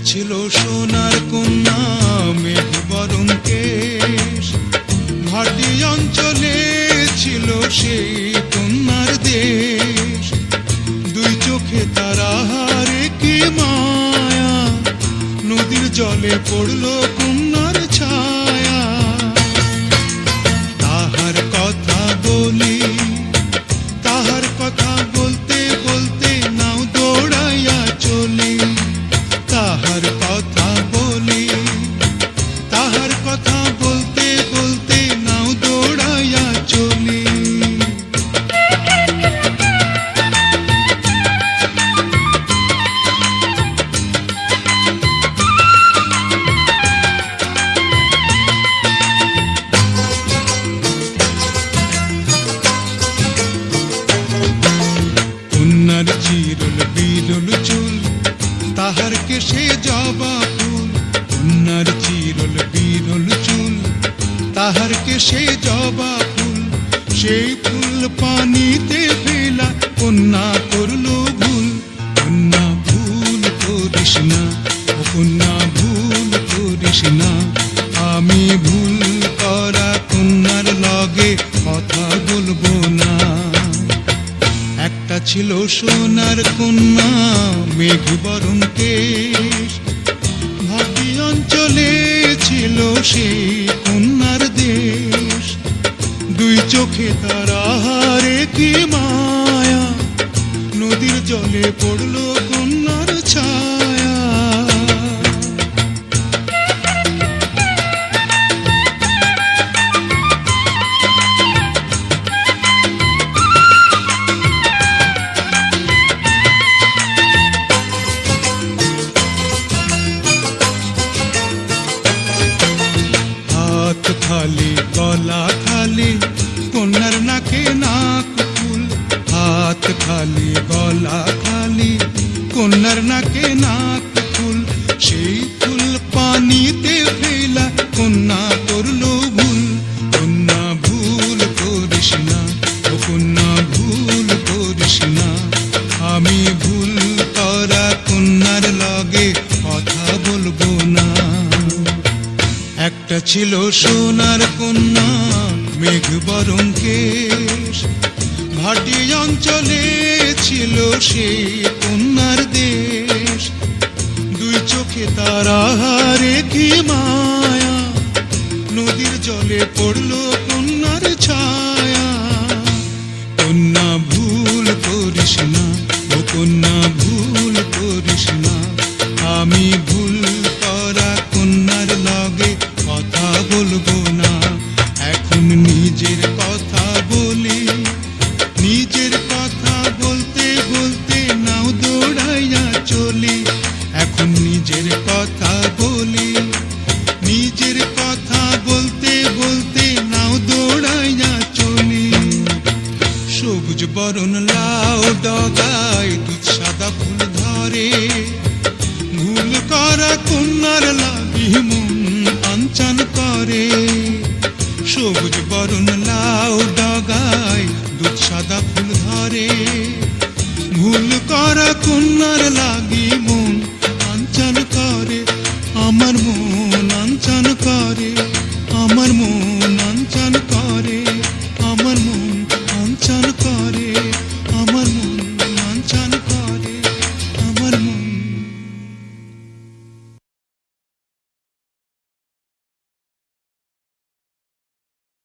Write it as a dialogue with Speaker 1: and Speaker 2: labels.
Speaker 1: ছিল সোনার কন্যা মেঘ বরণ কেশ, ভাটি অঞ্চলে ছিল সেই কন্যার দেশ। দুই চোখে তারা হারে কি মায়া, নদীর জলে পড়ল কন্যার ছায়া। তাহার কথা বলি, তাহার কথা বলতে বলতে নাও দৌড়াইয়া চলি। তাহার কথা বলি, তাহার কথা বলতে বলতে নাও দৌড়াইয়া চলি। কন্যার চিরল বিরল চুল, তাহার কেশে জবা ফুল। কন্যার চিরল বিরল চুল, তাহার কেশে জবা ফুল। সেই ফুল পানিতে ফেলা কন্যা করল ভুল। কন্যা ভুল করিস না, ও কন্যা ভুল করিস না। আমি ভুল করা কন্যার লগে কথা বলবো না। একটা ছিল সোনার কন্যা মেঘ বরণ কেশ, ভাটি অঞ্চলে ছিল সেই কন্যার দেশ। দুই চোখে তারা হারে কি মায়া, নদীর জলে পড়ল কন্যার ছায়া। হাত খালি গলা খালি কন্যার নাকে নাক ফুল। হাত খালি গলা খালি কন্যার নাকে নাক ফুল। সেই ফুল পানিতে ফেলা কন্যা করল ভুল। কন্যা ভুল করিস না, ও কন্যা ভুল করিস না। আমি ভুল করা কন্যার লগে কথা বলবো না। একটা ছিল সোনার কন্যা মেঘ বরণ কেশ, ভাটি অঞ্চলে ছিল সেই কন্যার দেশ। দুই চোখে তারা হারে কি মায়া, নদীর জলে পড়ল কন্যার ছায়া। কন্যা ভুল করিস না, ও কন্যা ভুল করিস না। আমি ভুল করা কন্যার লগে কথা বলবো না। এখন নিজের কথা বলি, নিজের কথা বলতে বলতে নাও দৌড়াইয়া চলি। এখন নিজের কথা বলি, নিজের কথা বলতে বলতে নাও দৌড়াইয়া চলি। সবুজ বরণ লাউ ডগায় দুধ সাদা ফুল ধরে, ভুল করা কন্যার লাগি মন আনচান করে। সবুজ বরণ লাউ ডগায় দুধ সাদা ফুল ধরে, ভুল করা কন্যার লাগি মন আনচান করে। আমার মন আনচান করে, আমার মন